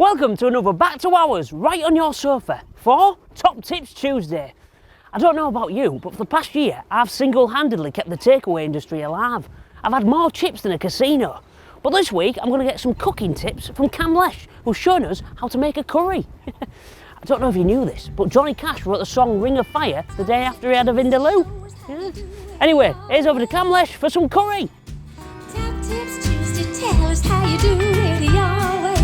Welcome to another Back to Hours right on your sofa for Top Tips Tuesday. I don't know about you, but for the past year I've single-handedly kept the takeaway industry alive. I've had more chips than a casino. But this week I'm going to get some cooking tips from Kamlesh, who's shown us how to make a curry. I don't know if you knew this, but Johnny Cash wrote the song Ring of Fire the day after he had a Vindaloo. Yeah. Anyway, here's over to Kamlesh for some curry. Top Tips Tuesday, tell us how you do it your way.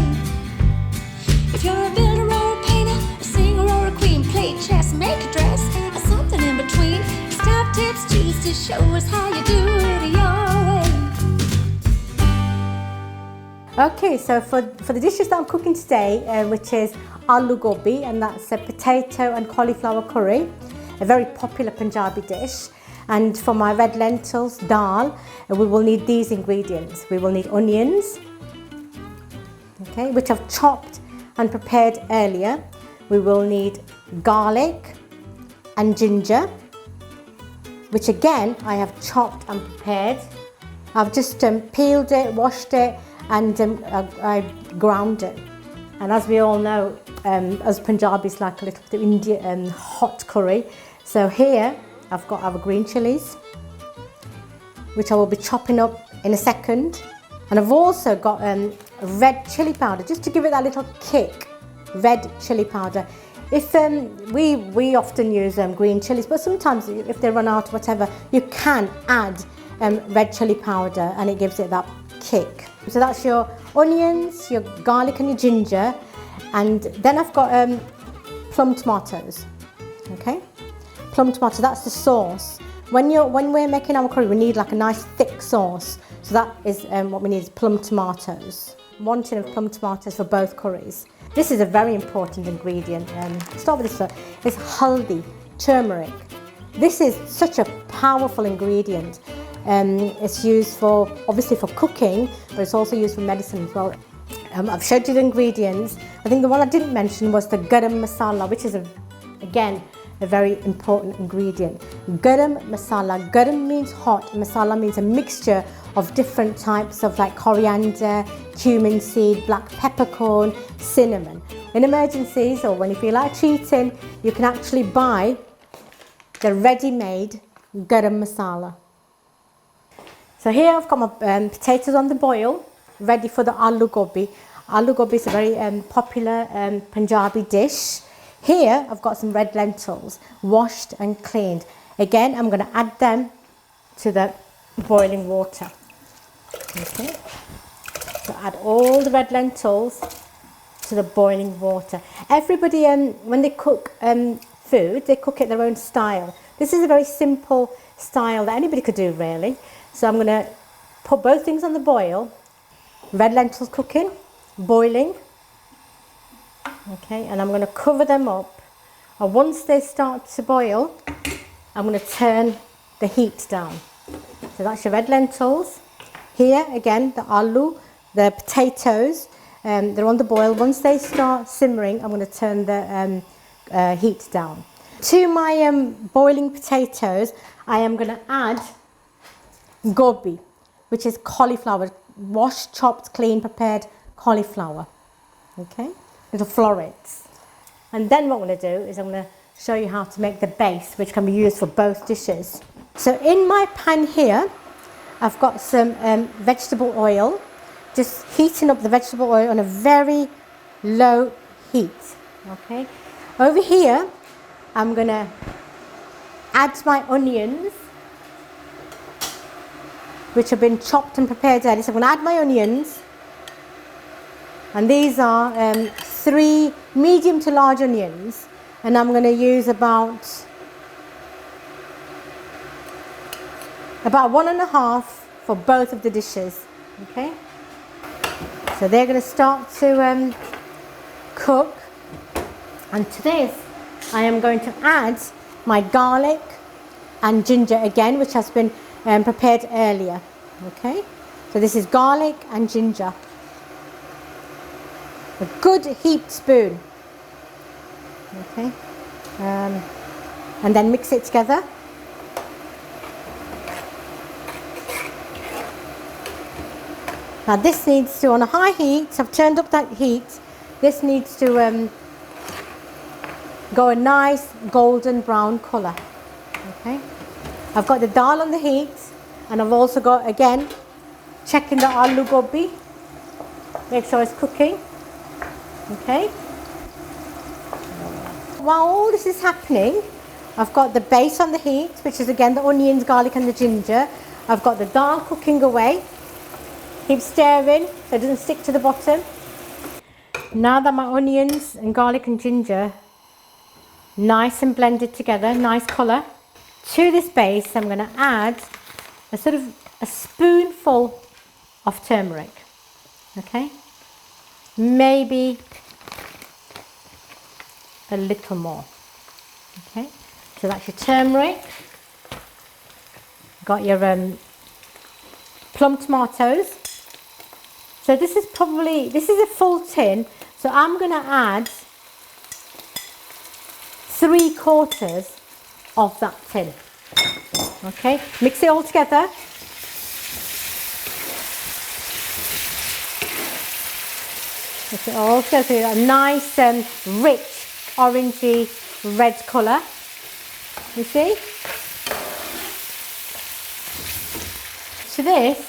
If you're a builder or a painter, a singer or a queen, play chess, make a dress, or something in between. It's Top Tips Tuesday, show us how you do it your way. Okay, so for the dishes that I'm cooking today, which is aloo gobi, and that's a potato and cauliflower curry, a very popular Punjabi dish. And for my red lentils, dal, we will need these ingredients. We will need onions, okay, which I've chopped and prepared earlier. We will need garlic and ginger, which again I have chopped and prepared. I've just peeled it, washed it, and I ground it. And as we all know, as Punjabis like a little bit of Indian hot curry. So here I've got our green chilies, which I will be chopping up in a second. And I've also got red chili powder, just to give it that little kick. Red chili powder. If we often use green chilies, but sometimes if they run out, whatever, you can add red chili powder, and it gives it that kick. So that's your onions, your garlic, and your ginger, and then I've got plum tomatoes. Okay, plum tomato. That's the sauce. When we're making our curry, we need like a nice thick sauce. So that is what we need is plum tomatoes. 1 tin of plum tomatoes for both curries. This is a very important ingredient. Start with this one. It's haldi, turmeric. This is such a powerful ingredient. It's used for, obviously for cooking, but it's also used for medicine as well. I've showed you the ingredients. I think the one I didn't mention was the garam masala, which is again a very important ingredient. Garam masala. Garam means hot, masala means a mixture of different types of like coriander, cumin seed, black peppercorn, cinnamon. In emergencies or when you feel like cheating, you can actually buy the ready-made garam masala. So here I've got my potatoes on the boil, ready for the aloo gobi. Aloo gobi is a very popular Punjabi dish. Here I've got some red lentils, washed and cleaned. Again, I'm going to add them to the boiling water. Okay. So add all the red lentils to the boiling water. Everybody, when they cook food, they cook it their own style. This is a very simple style that anybody could do really. So I'm going to put both things on the boil. Red lentils cooking, boiling. Okay, and I'm going to cover them up. And once they start to boil, I'm going to turn the heat down. So that's your red lentils. Here again, the aloo, the potatoes, they're on the boil. Once they start simmering, I'm going to turn the heat down. To my boiling potatoes, I am going to add gobi, which is cauliflower, washed, chopped, clean, prepared cauliflower. Okay, little florets. And then what I'm going to do is I'm going to show you how to make the base, which can be used for both dishes. So in my pan here, I've got some vegetable oil, just heating up the vegetable oil on a very low heat. Okay, over here, I'm going to add my onions, which have been chopped and prepared earlier. So I'm going to add my onions, and these are 3 medium to large onions, and I'm going to use about 1.5 for both of the dishes. Okay, so they're going to start to cook, and to this I am going to add my garlic and ginger again, which has been prepared earlier. Okay, so this is garlic and ginger, a good heaped spoon. Okay, and then mix it together. Now this needs to, on a high heat, I've turned up that heat This needs to go a nice golden brown colour. Okay, I've got the dal on the heat, and I've also got, again, checking the aloo gobi, make sure it's cooking. Okay, while all this is happening, I've got the base on the heat, which is again the onions, garlic and the ginger. I've got the dal cooking away. Keep stirring so it doesn't stick to the bottom. Now that my onions and garlic and ginger nice and blended together, nice colour, to this base I'm going to add a sort of a spoonful of turmeric. Okay, maybe a little more. Okay, so that's your turmeric. Got your plum tomatoes. So this is a full tin, so I'm going to add 3/4 of that tin. Okay, mix it all together. Mix it all together so you get a nice rich orangey red colour. You see? To this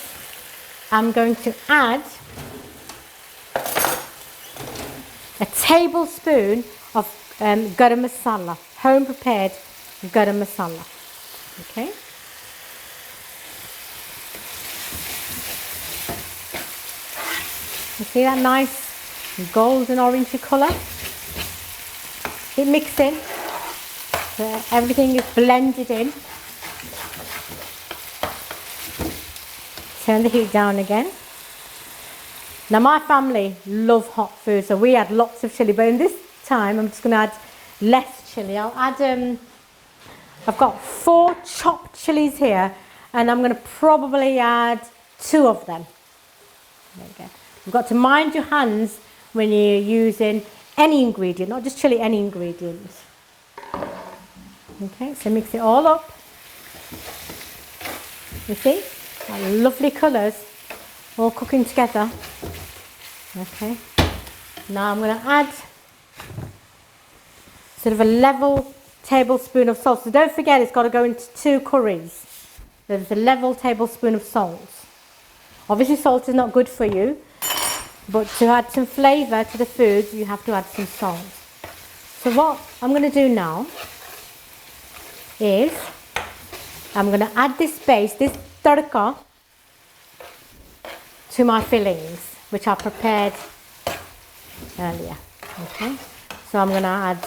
I'm going to add a tablespoon of garam masala, home prepared garam masala. Okay. You see that nice golden orangey colour? Keep mixing so everything is blended in. Turn the heat down again. Now my family love hot food, so we add lots of chilli, but in this time I'm just going to add less chilli. I'll add, I've got 4 chopped chilies here, and I'm going to probably add 2 of them. There you go. You've got to mind your hands when you're using any ingredient, not just chilli, any ingredients. Okay, so mix it all up. You see? Lovely colours all cooking together. Okay, now I'm going to add sort of a level tablespoon of salt. So don't forget, it's got to go into 2 curries. There's a level tablespoon of salt. Obviously salt is not good for you, but to add some flavour to the food you have to add some salt. So what I'm going to do now is I'm going to add this base, this tadka, to my fillings, which I prepared earlier. Okay, so I'm going to add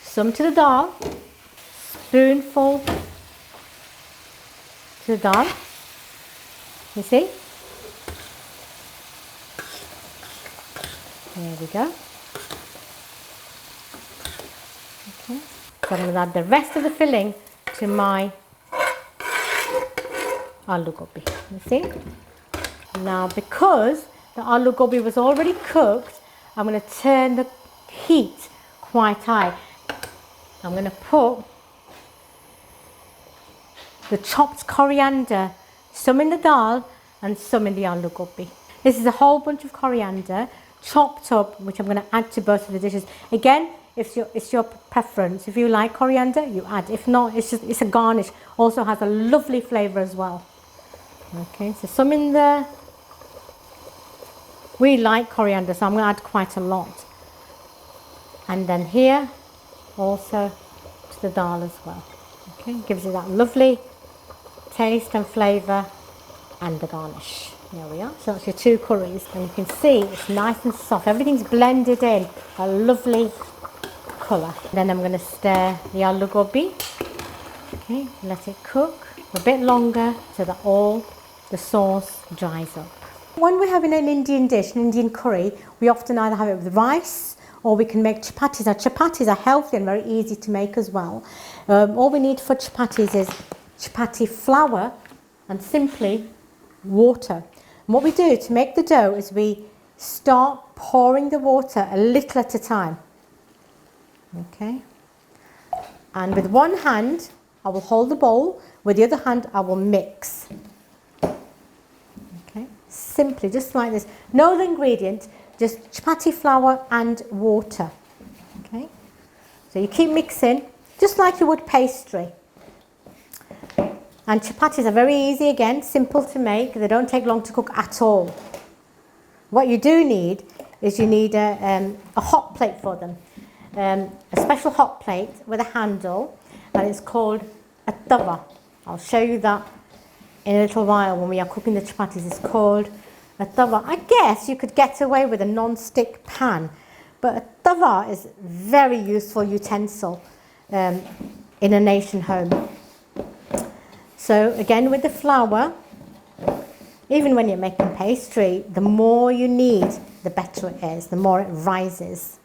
some to the dal, spoonful to the dal. You see? There we go. Okay, so I'm going to add the rest of the filling to my aloo gobi. You see? Now because the aloo gobi was already cooked, I'm going to turn the heat quite high. I'm going to put the chopped coriander, some in the dal and some in the aloo gobi. This is a whole bunch of coriander chopped up, which I'm going to add to both of the dishes. Again, it's your preference. If you like coriander, you add. If not, it's a garnish. Also has a lovely flavour as well. Okay, so some in there. We like coriander, so I'm going to add quite a lot. And then here, also to the dal as well. Okay, gives you that lovely taste and flavour and the garnish. There we are. So that's your 2 curries, and you can see it's nice and soft. Everything's blended in, a lovely colour. Then I'm going to stir the aloo gobi. Okay, let it cook a bit longer so that all the sauce dries up. When we're having an Indian dish, an Indian curry, we often either have it with rice or we can make chapatis. Now chapatis are healthy and very easy to make as well. All we need for chapatis is chapati flour and simply water. And what we do to make the dough is we start pouring the water a little at a time. Okay. And with one hand, I will hold the bowl. With the other hand, I will mix. Okay. Simply, just like this. No other ingredient, just chapati flour and water. Okay, so you keep mixing just like you would pastry. And chapatis are very easy again, simple to make. They don't take long to cook at all. What you do need is you need a hot plate for them. A special hot plate with a handle, and it's called a tawa. I'll show you that in a little while when we are cooking the chapatis. It's called a tawa. I guess you could get away with a non-stick pan, but a tawa is a very useful utensil in a nation home. So again, with the flour, even when you're making pastry, the more you need, the better it is, the more it rises.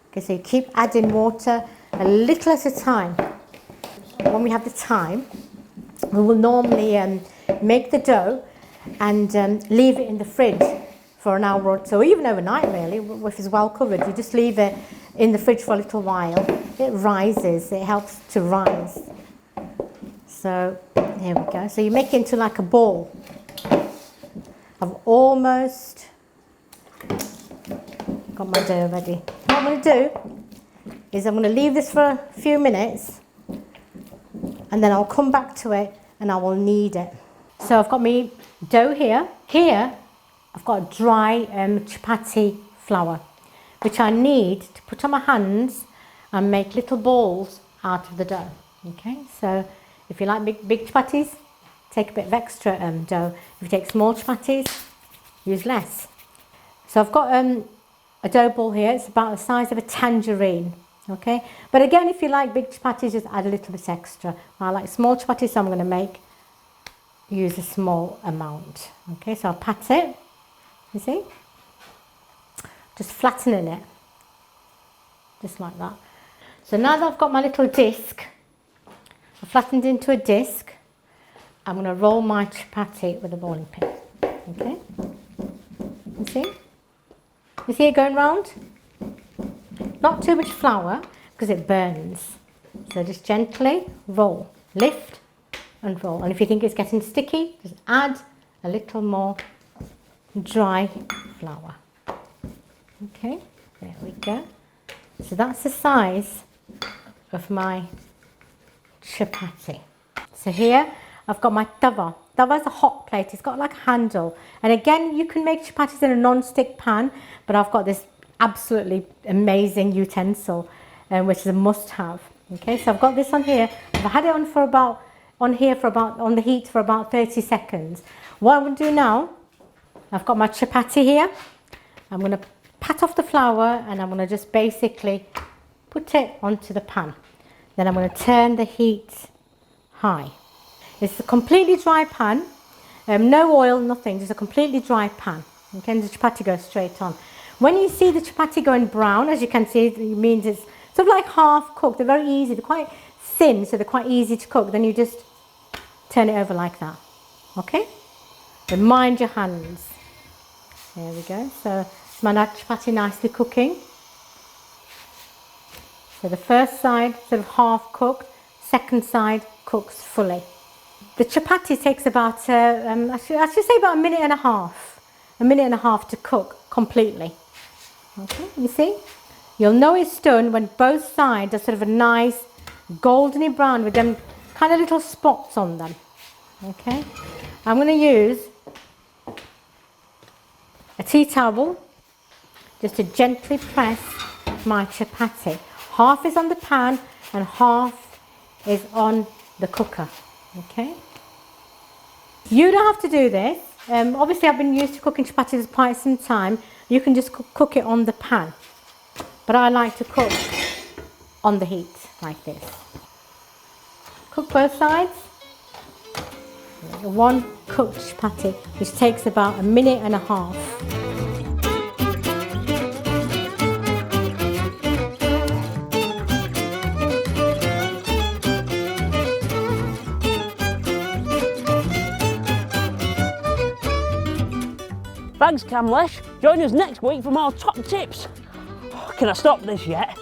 Okay, so you keep adding water a little at a time. When we have the time, we will normally make the dough and leave it in the fridge for an hour or so, even overnight really, if it's well covered. You just leave it in the fridge for a little while. It rises, it helps to rise. So here we go. So you make it into like a ball. I've almost got my dough ready. What I'm going to do is I'm going to leave this for a few minutes, and then I'll come back to it and I will knead it. So I've got my dough here. Here I've got dry chapati flour, which I need to put on my hands and make little balls out of the dough. Okay, so if you like big chapatis, take a bit of extra dough. If you take small chapatis, use less. So I've got a dough ball here. It's about the size of a tangerine. Okay, but again, if you like big chapatis, just add a little bit extra. I like small chapatis, so I'm going to use a small amount. Okay, so I'll pat it. You see, just flattening it, just like that. So now that I've got my little disc, I've flattened into a disc, I'm going to roll my chapati with a rolling pin. Okay, you see? You see it going round? Not too much flour because it burns. So just gently roll, lift and roll. And if you think it's getting sticky, just add a little more dry flour. Okay, there we go. So that's the size of my chapati. So here I've got my tawa. Tawa is a hot plate. It's got like a handle. And again, you can make chapatis in a non-stick pan, but I've got this absolutely amazing utensil, which is a must-have. Okay, so I've got this on here. I've had it on on the heat for about 30 seconds. What I'm going to do now, I've got my chapati here. I'm going to pat off the flour and I'm going to just basically put it onto the pan. Then I'm going to turn the heat high. It's a completely dry pan, no oil, nothing, just a completely dry pan. Okay, and the chapati goes straight on. When you see the chapati going brown, as you can see, it means it's sort of like half cooked. They're very easy, they're quite thin, so they're quite easy to cook. Then you just turn it over like that. Okay? But mind your hands. There we go. So my chapati nicely cooking. So the first side sort of half cooked, second side cooks fully. The chapati takes about, I should say about a minute and a half to cook completely. Okay, you see? You'll know it's done when both sides are sort of a nice goldeny brown with them kind of little spots on them. Okay, I'm going to use a tea towel just to gently press my chapati. Half is on the pan and half is on the cooker. Okay, you don't have to do this. Obviously I've been used to cooking chapatis for quite some time. You can just cook it on the pan, but I like to cook on the heat like this. Cook both sides. One cooked chapati, which takes about a minute and a half. Thanks, Kamlesh. Join us next week for more top tips. Oh, can I stop this yet?